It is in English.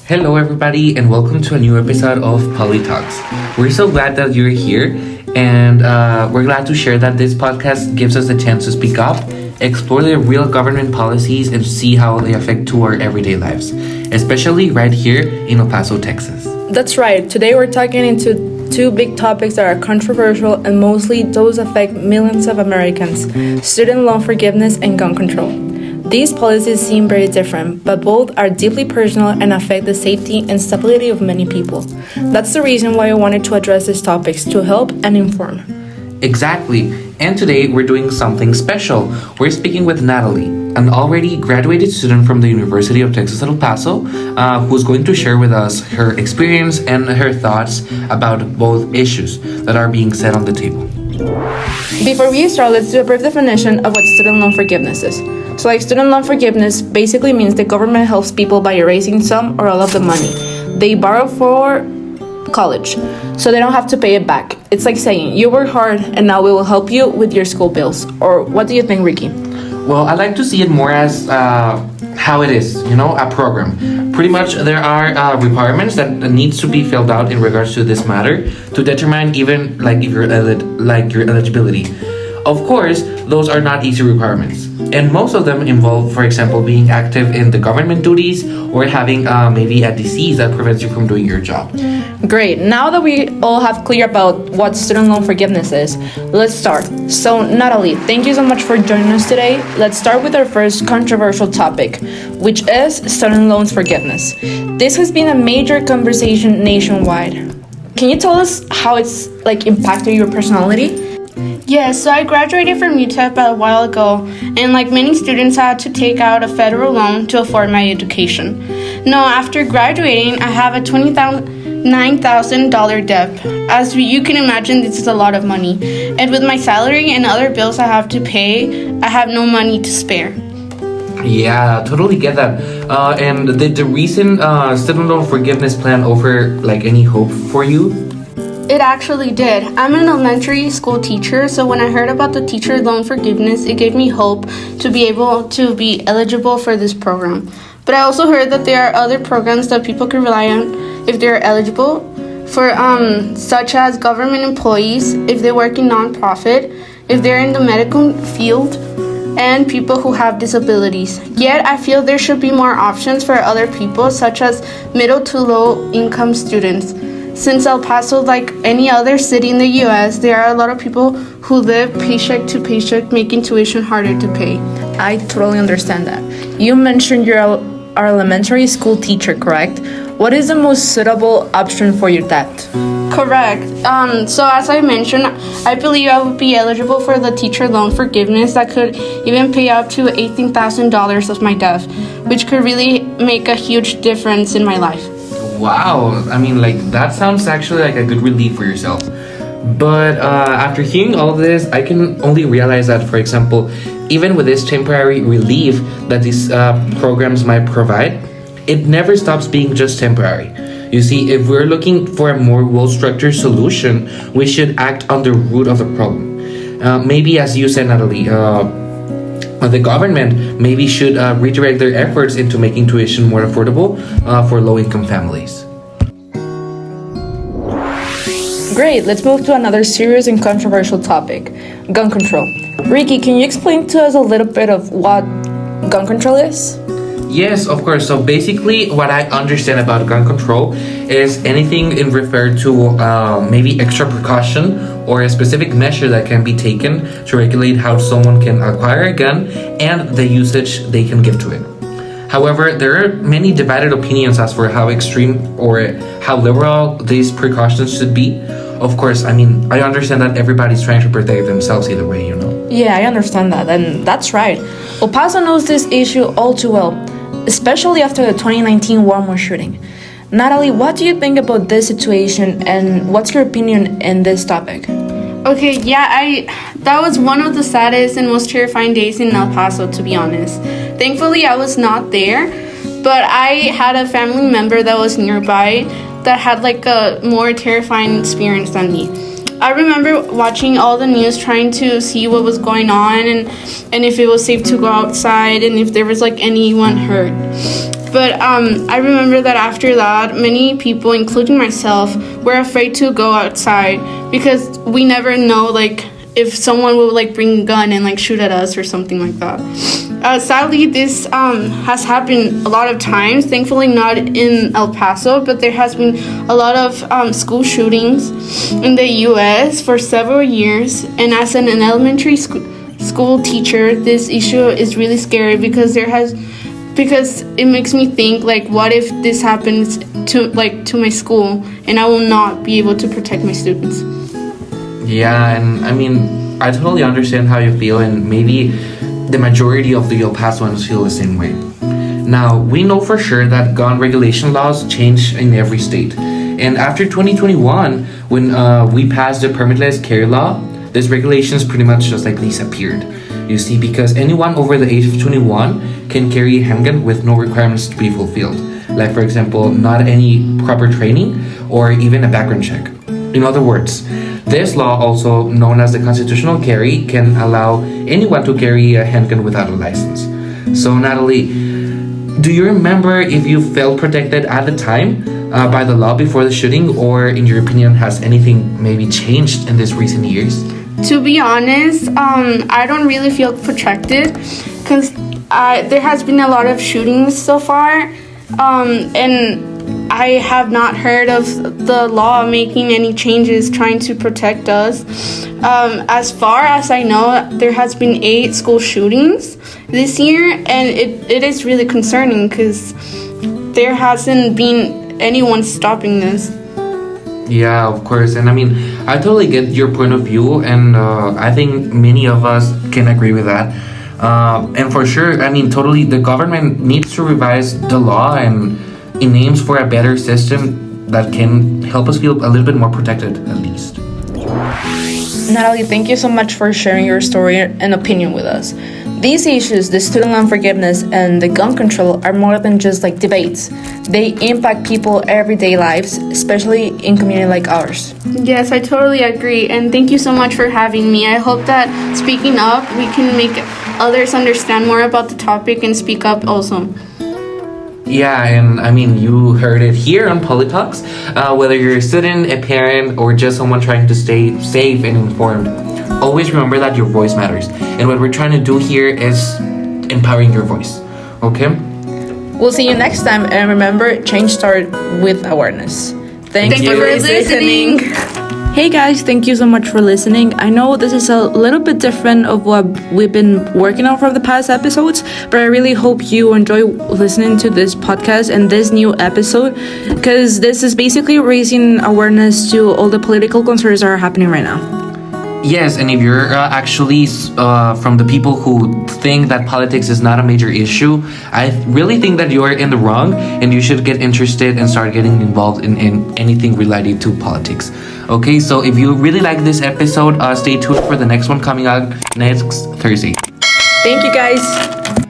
Hello, everybody, and welcome to a new episode of Poly Talks. We're so glad that you're here, and we're glad to share that this podcast gives us the chance to speak up, explore the real government policies, and see how they affect to our everyday lives, especially right here in El Paso, Texas. That's right. Today we're talking into two big topics that are controversial and mostly those affect millions of Americans: student loan forgiveness and gun control. These policies seem very different, but both are deeply personal and affect the safety and stability of many people. That's the reason why I wanted to address these topics, to help and inform. Exactly. And today we're doing something special. We're speaking with Natalie, an already graduated student from the University of Texas at El Paso, who's going to share with us her experience and her thoughts about both issues that are being set on the table. Before we start, let's do a brief definition of what student loan forgiveness is. So student loan forgiveness basically means the government helps people by erasing some or all of the money they borrow for college, so they don't have to pay it back. It's like saying, you work hard and now we will help you with your school bills. Or what do you think, Ricky? Well, I like to see it more as how it is, a program. Pretty much there are requirements that needs to be filled out in regards to this matter to determine even like your eligibility. Of course, those are not easy requirements. And most of them involve, for example, being active in the government duties or having maybe a disease that prevents you from doing your job. Great. Now that we all have clear about what student loan forgiveness is, let's start. So, Natalie, thank you so much for joining us today. Let's start with our first controversial topic, which is student loans forgiveness. This has been a major conversation nationwide. Can you tell us how it's impacted your personality? Yes, so I graduated from UTEP a while ago, and like many students, I had to take out a federal loan to afford my education. Now, after graduating, I have a $29,000 debt. As you can imagine, this is a lot of money. And with my salary and other bills I have to pay, I have no money to spare. Yeah, totally get that. And did the recent student loan forgiveness plan offer any hope for you? It actually did. I'm an elementary school teacher, so when I heard about the teacher loan forgiveness, it gave me hope to be able to be eligible for this program. But I also heard that there are other programs that people can rely on if they're eligible, for such as government employees, if they work in nonprofit, if they're in the medical field, and people who have disabilities. Yet, I feel there should be more options for other people, such as middle to low income students. Since El Paso, like any other city in the U.S., there are a lot of people who live paycheck to paycheck, making tuition harder to pay. I totally understand that. You mentioned you're our elementary school teacher, correct? What is the most suitable option for your debt? Correct. So as I mentioned, I believe I would be eligible for the teacher loan forgiveness that could even pay up to $18,000 of my debt, which could really make a huge difference in my life. Wow, that sounds actually like a good relief for yourself. But after hearing all this, I can only realize that, for example, even with this temporary relief that these programs might provide, it never stops being just temporary. You see, if we're looking for a more well-structured solution, we should act on the root of the problem. Maybe, as you said, Natalie, the government maybe should redirect their efforts into making tuition more affordable for low-income families. Great, let's move to another serious and controversial topic, gun control. Ricky, can you explain to us a little bit of what gun control is? Yes, of course. So basically, what I understand about gun control is anything in regard to maybe extra precaution or a specific measure that can be taken to regulate how someone can acquire a gun and the usage they can give to it. However, there are many divided opinions as for how extreme or how liberal these precautions should be. Of course, I understand that everybody's trying to protect themselves either way, Yeah, I understand that, and that's right. El Paso knows this issue all too well, especially after the 2019 Walmart shooting. Natalie, what do you think about this situation, and what's your opinion in this topic? Okay, yeah, that was one of the saddest and most terrifying days in El Paso, to be honest. Thankfully, I was not there, but I had a family member that was nearby that had a more terrifying experience than me. I remember watching all the news, trying to see what was going on and if it was safe to go outside and if there was anyone hurt. But I remember that after that, many people, including myself, were afraid to go outside because we never know, like, if someone will, like, bring a gun and, like, shoot at us or something like that. Sadly, this has happened a lot of times. Thankfully, not in El Paso, but there has been a lot of school shootings in the U.S. for several years. And as an elementary school teacher, this issue is really scary because it makes me think, like, what if this happens to my school and I will not be able to protect my students? Yeah, and I mean, I totally understand how you feel, and maybe the majority of the El Pasoans feel the same way. Now, we know for sure that gun regulation laws change in every state. And after 2021, when we passed the permitless carry law, these regulations pretty much just like disappeared. You see, because anyone over the age of 21 can carry a handgun with no requirements to be fulfilled. Like, for example, not any proper training or even a background check. In other words, this law, also known as the constitutional carry, can allow anyone to carry a handgun without a license. So, Natalie, do you remember if you felt protected at the time by the law before the shooting, or in your opinion, has anything maybe changed in these recent years? To be honest, I don't really feel protected because there has been a lot of shootings so far, and I have not heard of the law making any changes trying to protect us. As far as I know, there has been 8 school shootings this year, and it is really concerning because there hasn't been anyone stopping this. Yeah, of course. And I mean, I totally get your point of view, and I think many of us can agree with that. And for sure, I mean, totally, the government needs to revise the law and it aims for a better system that can help us feel a little bit more protected, at least. Natalie, thank you so much for sharing your story and opinion with us. These issues, the student loan forgiveness and the gun control, are more than just like debates. They impact people's everyday lives, especially in community like ours. Yes, I totally agree, and thank you so much for having me. I hope that speaking up, we can make others understand more about the topic and speak up also. Yeah, and I mean, you heard it here on Polytalks. Whether you're a student, a parent, or just someone trying to stay safe and informed, always remember that your voice matters. And what we're trying to do here is empowering your voice. Okay? We'll see you next time, and remember, change starts with awareness. Thank you for listening. Hey guys, thank you so much for listening. I know this is a little bit different of what we've been working on for the past episodes, but I really hope you enjoy listening to this podcast and this new episode, because this is basically raising awareness to all the political concerns that are happening right now. Yes, and if you're actually from the people who think that politics is not a major issue, I really think that you're in the wrong, and you should get interested and start getting involved in anything related to politics. Okay, so if you really like this episode, stay tuned for the next one coming out next Thursday. Thank you guys.